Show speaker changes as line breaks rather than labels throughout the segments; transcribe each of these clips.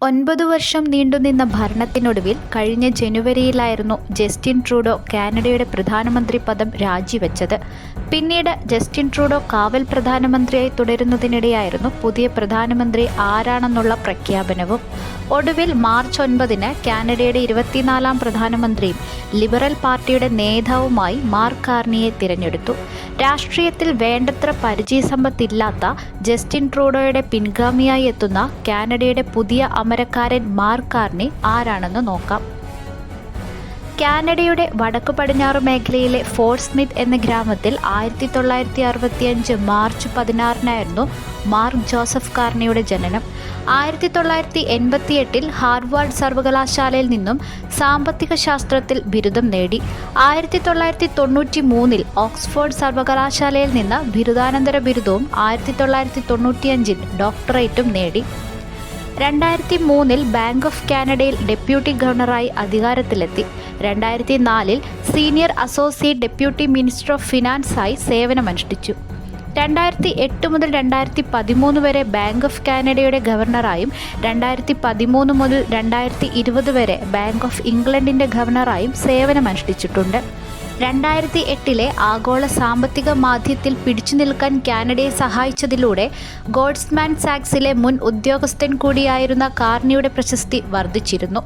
9 വർഷം നീണ്ടുനിന്ന ഭരണത്തിനൊടുവിൽ കഴിഞ്ഞ ജനുവരിയിലായിരുന്നു ജസ്റ്റിൻ ട്രൂഡോ കാനഡയുടെ പ്രധാനമന്ത്രി പദം രാജിവെച്ചത്. പിന്നീട് ജസ്റ്റിൻ ട്രൂഡോ കാവൽ പ്രധാനമന്ത്രിയായി തുടരുന്നതിനിടെയായിരുന്നു പുതിയ പ്രധാനമന്ത്രി ആരാണെന്നുള്ള പ്രഖ്യാപനവും. ഒടുവിൽ മാർച്ച് 9 കാനഡയുടെ 24ാം പ്രധാനമന്ത്രിയും ലിബറൽ പാർട്ടിയുടെ നേതാവുമായി മാർക്ക് കാർണിയെ തിരഞ്ഞെടുത്തു. രാഷ്ട്രീയത്തിൽ വേണ്ടത്ര പരിചയസമ്പത്തില്ലാത്ത ജസ്റ്റിൻ ട്രൂഡോയുടെ പിൻഗാമിയായി എത്തുന്ന കാനഡയുടെ പുതിയ അമരക്കാരൻ മാർക്ക് കാർണി ആരാണെന്ന് നോക്കാം. കാനഡയുടെ വടക്കു പടിഞ്ഞാറ് മേഖലയിലെ ഫോർട്ട് സ്മിത്ത് എന്ന ഗ്രാമത്തിൽ 1965 മാർച്ച് 16 മാർക്ക് ജോസഫ് കാർണിയുടെ ജനനം. 1988 ഹാർവാർഡ് സർവകലാശാലയിൽ നിന്നും സാമ്പത്തിക ശാസ്ത്രത്തിൽ ബിരുദം നേടി. 1993 ഓക്സ്ഫോർഡ് സർവകലാശാലയിൽ നിന്ന് ബിരുദാനന്തര ബിരുദവും 1995 ഡോക്ടറേറ്റും നേടി. 2003 ബാങ്ക് ഓഫ് കാനഡയിൽ ഡെപ്യൂട്ടി ഗവർണറായി അധികാരത്തിലെത്തി. 2004 senior associate deputy minister of ഫിനാൻസായി സേവനമനുഷ്ഠിച്ചു. 2008 മുതൽ 2013 വരെ ബാങ്ക് ഓഫ് കാനഡയുടെ ഗവർണറായും 2013 മുതൽ 2020 വരെ ബാങ്ക് ഓഫ് ഇംഗ്ലണ്ടിൻ്റെ ഗവർണറായും സേവനമനുഷ്ഠിച്ചിട്ടുണ്ട്. 2008 ആഗോള സാമ്പത്തിക മാന്ദ്യത്തിൽ പിടിച്ചു നിൽക്കാൻ കാനഡയെ സഹായിച്ചതിലൂടെ ഗോൾഡ്സ്മാൻ സാക്സിലെ മുൻ ഉദ്യോഗസ്ഥൻ കൂടിയായിരുന്ന കാർണിയുടെ പ്രശസ്തി വർദ്ധിച്ചിരുന്നു.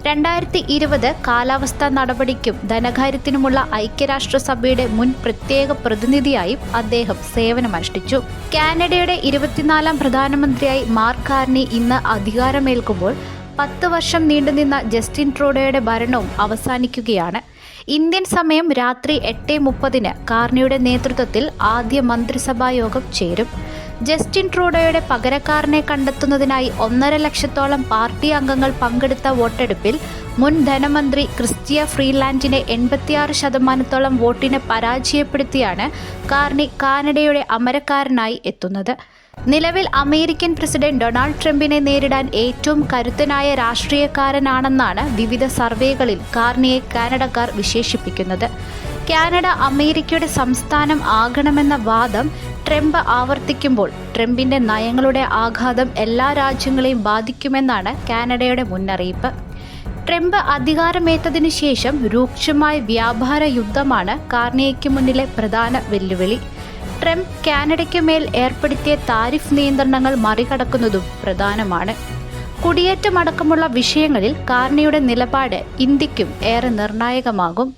2020 കാലാവസ്ഥാ നടപടിക്കും ധനകാര്യത്തിനുമുള്ള ഐക്യരാഷ്ട്രസഭയുടെ മുൻ പ്രത്യേക പ്രതിനിധിയായും അദ്ദേഹം സേവനമനുഷ്ഠിച്ചു. കാനഡയുടെ 24ാം പ്രധാനമന്ത്രിയായി മാർക്ക് കാർണി ഇന്ന് അധികാരമേൽക്കുമ്പോൾ 10 വർഷം നീണ്ടുനിന്ന ജസ്റ്റിൻ ട്രൂഡോയുടെ ഭരണവും അവസാനിക്കുകയാണ്. ഇന്ത്യൻ സമയം രാത്രി 8:30 കാർണിയുടെ നേതൃത്വത്തിൽ ആദ്യ മന്ത്രിസഭാ യോഗം ചേരും. ജസ്റ്റിൻ ട്രൂഡോയുടെ പകരക്കാരനെ കണ്ടെത്തുന്നതിനായി 1.5 ലക്ഷത്തോളം പാർട്ടി അംഗങ്ങൾ പങ്കെടുത്ത വോട്ടെടുപ്പിൽ മുൻ ധനമന്ത്രി ക്രിസ്റ്റിയ ഫ്രീലാൻഡിനെ 86% വോട്ടിന് പരാജയപ്പെടുത്തിയാണ് കാർണി കാനഡയുടെ അമരക്കാരനായി എത്തുന്നത്. നിലവിൽ അമേരിക്കൻ പ്രസിഡന്റ് ഡൊണാൾഡ് ട്രംപിനെ നേരിടാൻ ഏറ്റവും കരുത്തനായ രാഷ്ട്രീയക്കാരനാണെന്നാണ് വിവിധ സർവേകളിൽ കാർണിയെ കാനഡക്കാർ വിശേഷിപ്പിക്കുന്നത്. കാനഡ അമേരിക്കയുടെ സംസ്ഥാനം ആകണമെന്ന വാദം ട്രംപ് ആവർത്തിക്കുമ്പോൾ ട്രംപിന്റെ നയങ്ങളുടെ ആഘാതം എല്ലാ രാജ്യങ്ങളെയും ബാധിക്കുമെന്നാണ് കാനഡയുടെ മുന്നറിയിപ്പ്. ട്രംപ് അധികാരമേറ്റതിനു ശേഷം രൂക്ഷമായ വ്യാപാര യുദ്ധമാണ് കാർണിയയ്ക്ക് മുന്നിലെ പ്രധാന വെല്ലുവിളി. ട്രംപ് കാനഡയ്ക്ക് മേൽ ഏർപ്പെടുത്തിയ താരിഫ് നിയന്ത്രണങ്ങൾ മറികടക്കുന്നതും പ്രധാനമാണ്. കുടിയേറ്റമടക്കമുള്ള വിഷയങ്ങളിൽ കാർണിയുടെ നിലപാട് ഇന്ത്യക്കും ഏറെ നിർണായകമാകും.